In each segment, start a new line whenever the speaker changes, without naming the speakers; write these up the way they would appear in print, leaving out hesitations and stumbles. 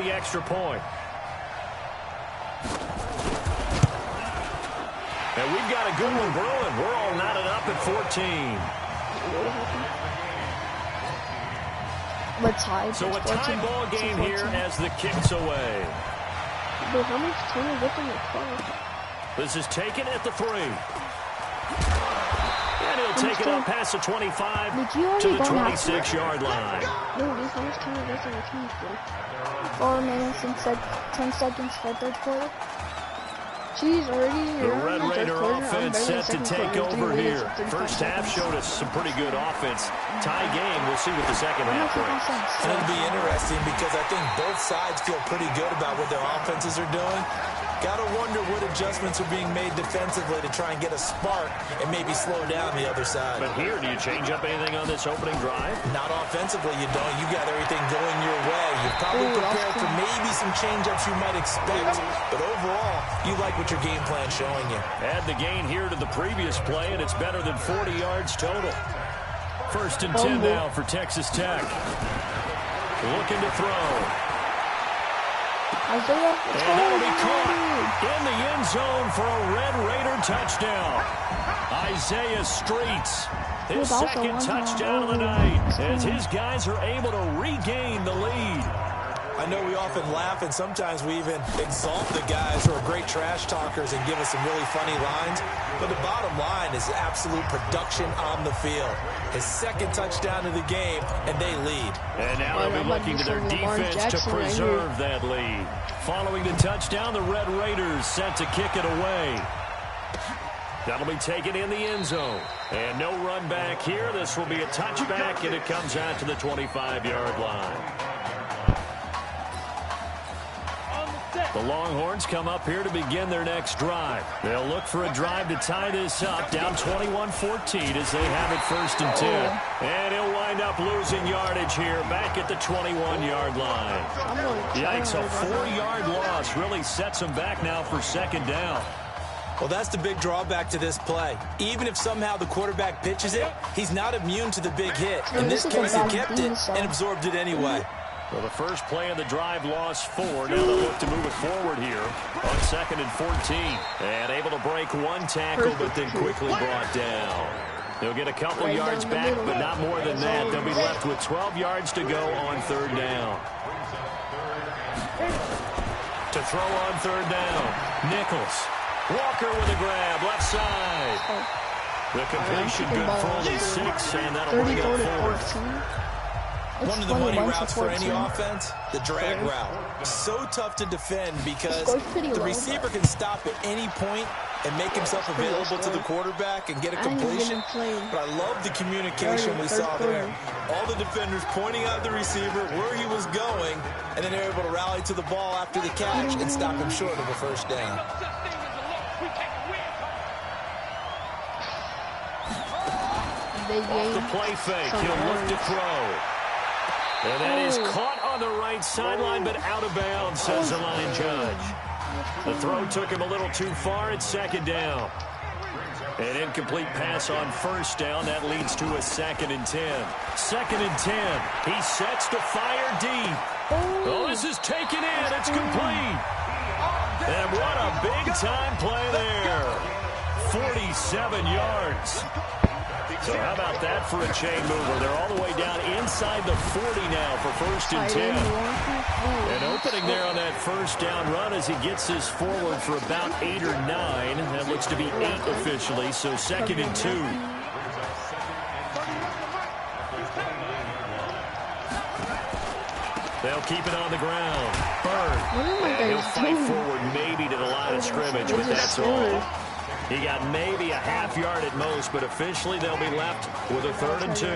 the extra point. And we've got a good one brewing. We're all knotted up at 14. So a tie ball game here as the kick's away.
But how much time is left on the clock?
This is taken at the 3. And he'll take it up past the 25 to the 26-yard line.
No, dude, how much time is left on the clock? 4 minutes and 10 seconds for third quarter. Jeez, already
the Red Raider offense set to take over here. First half showed us some pretty good offense. Tie game, we'll see what the second half brings.
And it'll be interesting because I think both sides feel pretty good about what their offenses are doing. Gotta wonder what adjustments are being made defensively to try and get a spark and maybe slow down the other side.
But here, do you change up anything on this opening drive?
Not offensively, you don't. You got everything going your way. You're probably prepared for maybe some change-ups you might expect. But overall, you like what your game plan's showing you.
Add the gain here to the previous play, and it's better than 40 yards total. First and 10 now for Texas Tech. Looking to throw.
Isaiah,
and that'll be caught in the end zone for a Red Raider touchdown. Isaiah Streets, his second touchdown of the night, as his guys are able to regain the lead.
I know we often laugh, and sometimes we even exalt the guys who are great trash talkers and give us some really funny lines. But the bottom line is absolute production on the field. His second touchdown of the game, and they lead.
And now they'll be looking to their defense to preserve that lead. Following the touchdown, the Red Raiders set to kick it away. That'll be taken in the end zone. And no run back here. This will be a touchback, and it comes out to the 25-yard line. The Longhorns come up here to begin their next drive. They'll look for a drive to tie this up, down 21-14 as they have it first and 10. And he'll wind up losing yardage here, back at the 21-yard line. Yikes, a 4-yard loss really sets him back now for second down.
Well, that's the big drawback to this play. Even if somehow the quarterback pitches it, he's not immune to the big hit. In this case, he kept it and absorbed it anyway.
Well, the first play of the drive lost 4. Now they'll look to move it forward here on second and 14. And able to break one tackle, but then quickly brought down. They'll get a couple yards back, but not more than that. They'll be left with 12 yards to go on third down. To throw on third down, Nichols. Walker with a grab, left side. The completion good for only 6, and that'll bring it up 4.
One of the money routes for any offense, the drag route. So tough to defend because the receiver can stop at any point and make himself available to the quarterback and get a completion. But I love the communication we saw there. All the defenders pointing out the receiver where he was going, and then they're able to rally to the ball after the catch and stop him short of a first down.
Off the play fake, he'll look to throw. And that is caught on the right sideline, but out of bounds, says the line judge. The throw took him a little too far at second down. An incomplete pass on first down. That leads to a second and 10. Second and 10. He sets to fire deep. Oh, this is taken in. It's complete. And what a big-time play there. 47 yards. So how about that for a chain mover? They're all the way down inside the 40 now for first and 10. An opening there on that first down run as he gets this forward for about 8 or 9. That looks to be 8 officially, so second and 2. They'll keep it on the ground. Bird. And he'll fight forward maybe to the line of scrimmage, but that's all. He got maybe a half yard at most, but officially they'll be left with a third and 2.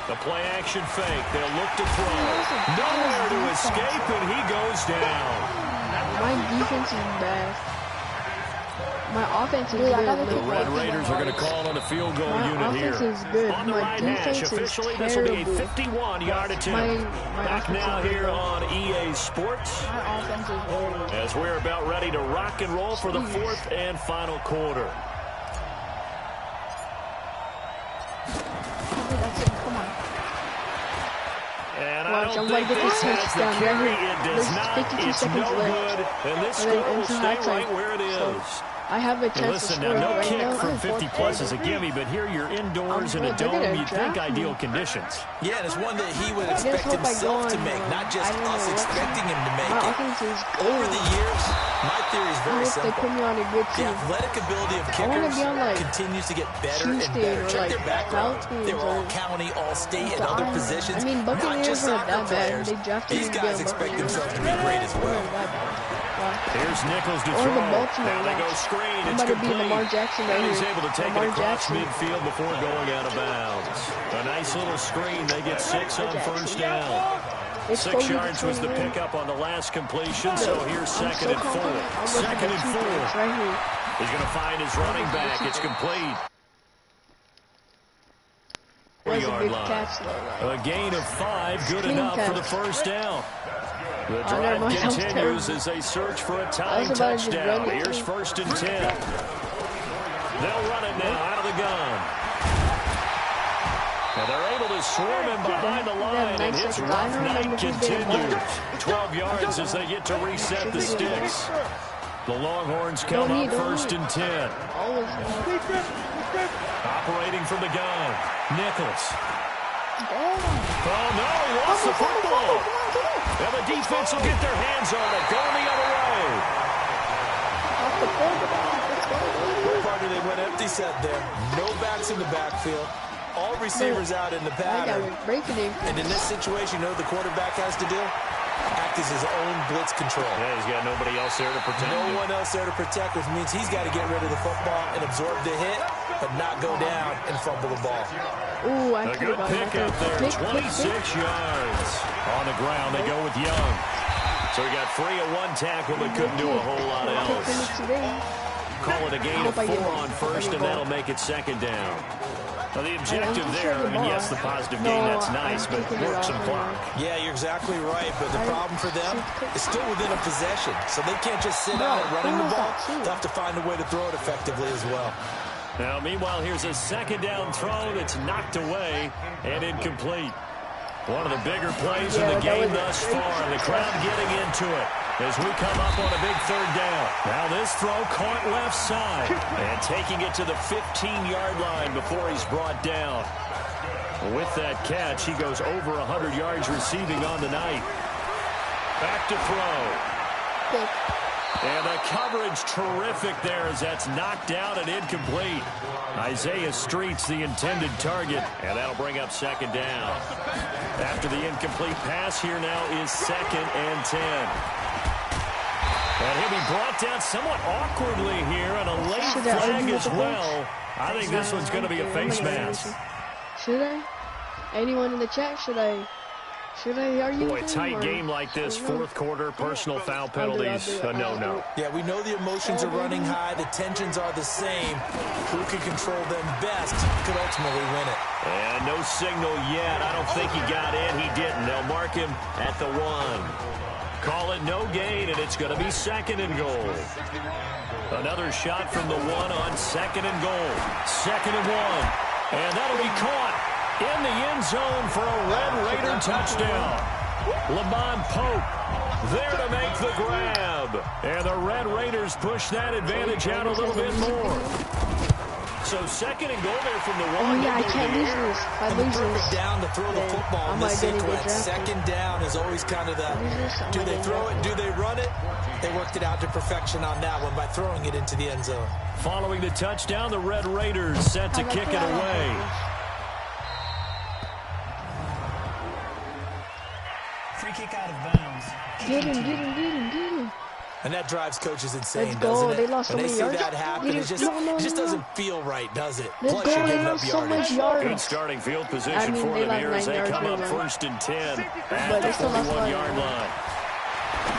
The play action fake. They'll look to throw. Nowhere to escape, and he goes down.
My defense is bad. My offense is good.
The Red Raiders are going to call on a field goal unit here.
My offense is good.
On the right hash, officially this will be a 51-yard attempt. Back now here on EA Sports.
My offense is good.
As we're about ready to rock and roll for the fourth and final quarter.
That's it. Come on.
And I don't
I'm going to get this touchdown right here. There's 52 seconds left.
And this score will stay right where it is.
I have a chance to score
no
right
kick
now.
from 50 plus is a gimme, but here you're indoors in a dome. You'd think ideal conditions.
Yeah, and it's one that he would expect himself to make, not just us expecting him to make it. Over the years, my theory is very simple.
They put me on a good team.
The athletic ability of kickers continues to get better and better. Check their background. They were all county, all state, and other positions.
I mean,
not just soccer players.
These
guys expect themselves to be great as well.
Here's Nichols to throw. Now they go screen. It's complete. And he's able to take it across midfield before going out of bounds. A nice little screen. They get 6 on first down. 6 yards was the pickup on the last completion, so here's second and 4. Second and 4. He's going to find his running back. It's complete. 3-yard line. A gain of 5, good enough for the first down. The drive continues as they search for a tying touchdown. Here's first and 10. They'll run it now out of the gun. And they're able to swarm him behind the line, and his rough night continues. 12 yards as they get to reset the sticks. The Longhorns come up first and 10. Operating from the gun, Nichols. Oh, no, he lost the football. And the defense will get their hands on it, going the other way.
Partner, they went empty set there. No backs in the backfield. All receivers out in the pattern. And in this situation, you know what the quarterback has to do? Act as his own blitz control.
Yeah, he's got nobody else there to protect him.
No one else there to protect, which means he's got to get rid of the football and absorb the hit, but not go down and fumble the ball.
Ooh,
a good pick up there, 26 yards. On the ground, they go with Young. So he got free of one tackle, but couldn't do a whole lot else. Call it a gain of 4 on first, and that'll make it second down. Well, the objective there, I mean, yes, the positive gain, that's nice, but work some clock.
Yeah, you're exactly right, but the problem for them is still within a possession, so they can't just sit out running the ball. They'll have to find a way to throw it effectively as well.
Now, meanwhile, here's a second down throw that's knocked away and incomplete. One of the bigger plays in the game thus far, the crowd getting into it as we come up on a big third down. Now this throw caught left side and taking it to the 15-yard line before he's brought down. With that catch, he goes over 100 yards receiving on the night. Back to throw. And the coverage terrific there as that's knocked down and incomplete. Isaiah Street's the intended target, and that'll bring up second down. After the incomplete pass, here now is second and 10. And he'll be brought down somewhat awkwardly here, and a late flag as well. I think this one's going to be a face mask.
Should I? Anyone in the chat, should I argue?
Boy, tight game like this, fourth quarter, personal foul penalties, a no-no.
Yeah, we know the emotions are running high, the tensions are the same. Who can control them best could ultimately win it.
And no signal yet. I don't think he got in. He didn't. They'll mark him at the 1. Call it no gain, and it's going to be second and goal. Another shot from the 1 on second and goal. Second and 1. And that'll be caught in the end zone for a Red Raider touchdown. Lamont Pope there to make the grab. And the Red Raiders push that advantage out a little bit more. So second and goal there from the 1.
Oh, yeah, I can't lose this. If I lose this,
down to throw the football in this sequence. Second down is always kind of the, do they throw it, do they run it? They worked it out to perfection on that one by throwing it into the end zone.
Following the touchdown, the Red Raiders set to kick it away.
Free kick out of bounds.
Get him.
And that drives coaches insane,
Let's go.
doesn't it?
They lost so
when they
many
see
yards.
that happen, it just doesn't feel right, does it?
Let's
Plus,
go.
you're
They
giving up
lost so much
yardage.
yards.
Good starting field position for them here as they come up first and 10 at the 41-yard line.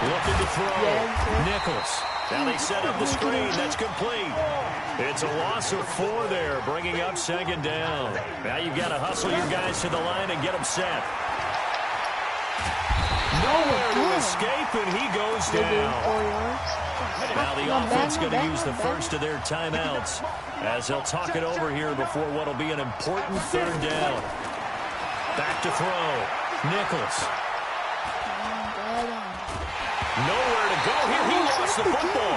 Looking to throw. Nichols. Now they set up the screen. That's complete. It's a loss of 4 there, bringing up second down. Now you've got to hustle your guys to the line and get them set. Nowhere to escape, and he goes down. Now the offense going to use the first of their timeouts as they'll talk it over here before what will be an important third down. Back to throw. Nichols. gets the football.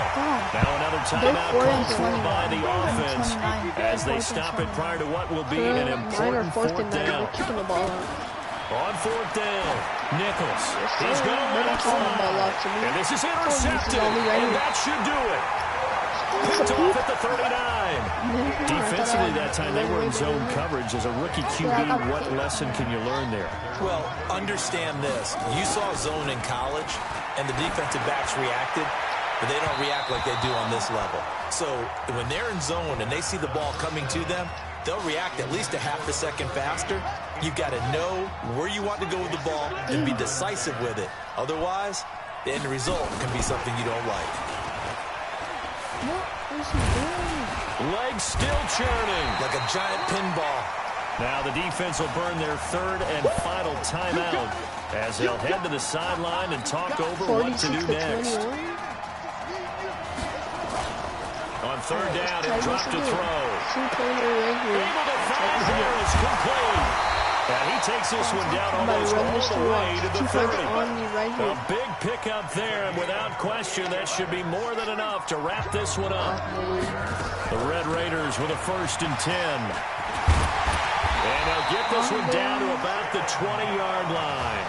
Now another timeout called for by the offense as they stop it prior to what will be an important fourth down. On fourth down, Nichols. He's going to let it fly. And this is intercepted. And that should do it. Picked off at the 39. Defensively that time, they were in zone coverage. As a rookie QB, what lesson can you learn there?
Well, understand this. You saw zone in college, and the defensive backs reacted, but they don't react like they do on this level. So when they're in zone and they see the ball coming to them, they'll react at least a half a second faster. You've got to know where you want to go with the ball and be decisive with it. Otherwise, the end result can be something you don't like.
Legs still churning.
Like a giant pinball.
Now the defense will burn their third and final timeout as they'll head to the sideline and talk over what to do next. On third down, he'll drop to throw. Able to fire here is complete. And he takes this one down almost all the way to the 30. A big pickup there, and without question, that should be more than enough to wrap this one up. The Red Raiders with a 1st and 10. And they'll get this one down to about the 20-yard line.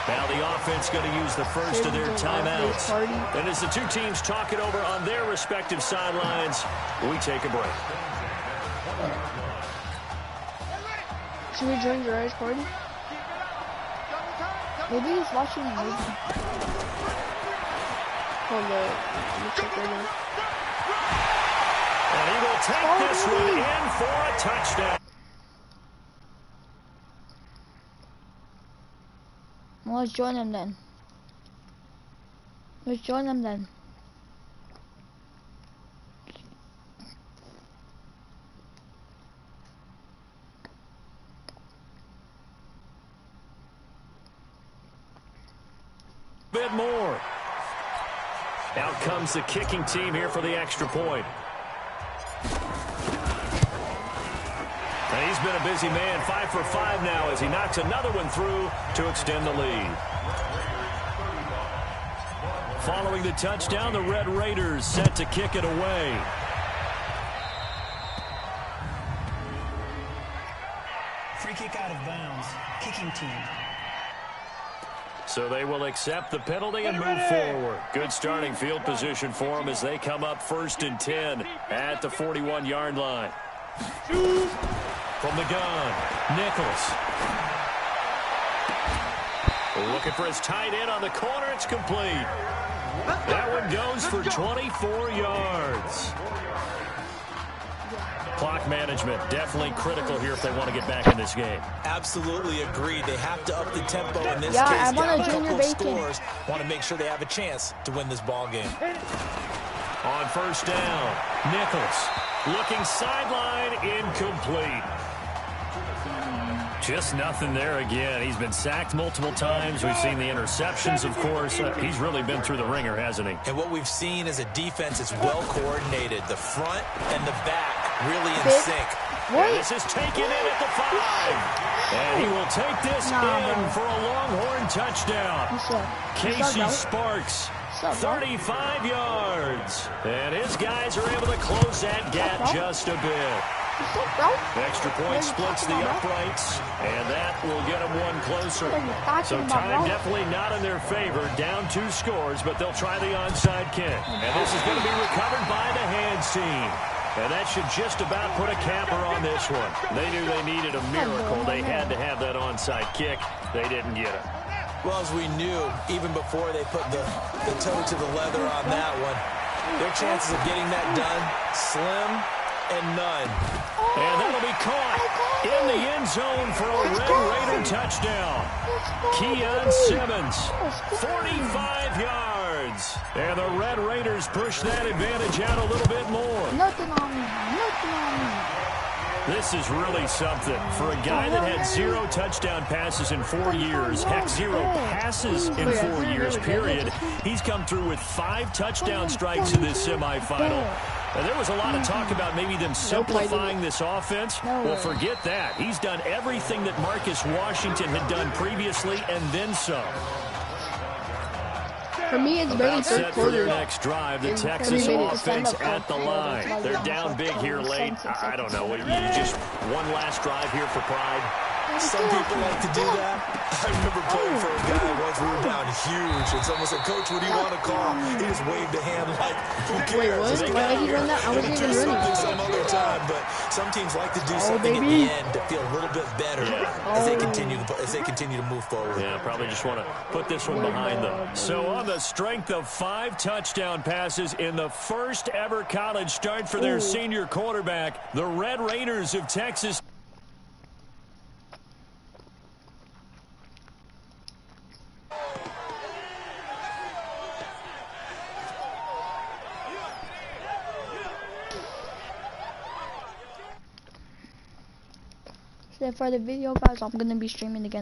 Now the offense going to use the first of their timeouts. And as the two teams talk it over on their respective sidelines, we take a break.
Should we join Gerard's party? Maybe he's watching the movie. Hold on, let me check right now.
And he will take this one in for a touchdown.
Well, let's join him then. Let's join him then.
Bit more. Out comes the kicking team here for the extra point. And he's been a busy man, 5 for 5 now as he knocks another one through to extend the lead. Following the touchdown, the Red Raiders set to kick it away.
Free kick out of bounds. Kicking team.
So they will accept the penalty and move forward. Good starting field position for them as they come up 1st and 10 at the 41-yard line. From the gun, Nichols. Looking for his tight end on the corner. It's complete. That one goes for 24 yards. Clock management definitely critical here if they want to get back in this game.
Absolutely agreed. They have to up the tempo in this
case.
I
want a junior bacon.
Scores. Want to make sure they have a chance to win this ball game.
On 1st down, Nichols looking sideline, incomplete. Just nothing there again. He's been sacked multiple times. We've seen the interceptions, of course. He's really been through the ringer, hasn't he?
And what we've seen is a defense that's well coordinated. The front and the back really in sync.
And this is taken in at the 5. And he will take this in for a Longhorn touchdown. Casey Sparks, 35 yards. And his guys are able to close that gap just a bit. Extra point splits the uprights, and that will get them one closer. So time definitely not in their favor. Down 2 scores, but they'll try the onside kick. And this is going to be recovered by the hands team. And that should just about put a capper on this one. They knew they needed a miracle. They had to have that onside kick. They didn't get it.
Well, as we knew, even before they put the toe to the leather on that one, their chances of getting that done, slim and none.
And that'll be caught in the end zone for a Red Raider touchdown. Keon Simmons, 45 yards. And the Red Raiders push that advantage out a little bit more.
Nothing on me. Nothing on me.
This is really something. For a guy that had 0 touchdown passes in 4 years, heck, 0 passes in 4 years, period, he's come through with 5 touchdown strikes in this semifinal. And there was a lot of talk about maybe them simplifying this offense. Well, forget that. He's done everything that Marcus Washington had done previously and then some.
For me, it's barely third
Set for their
quarter.
next drive, the Texas offense at the line. They're down big here late. I don't know. You just one last drive here for pride.
Some people like to do that. I remember playing for a guy once. We were down huge, and someone said, "Coach, what do you want to call?" He just waved a hand like, "Who cares?"
Wait, what? Why did he run that? I wasn't even running.
Some other time, but some teams like to do something at the end to feel a little bit better as they continue to move forward.
Yeah, probably just want to put this one behind them. So on the strength of 5 touchdown passes in the first ever college start for their senior quarterback, the Red Raiders of Texas.
So for the video, guys, I'm gonna be streaming again.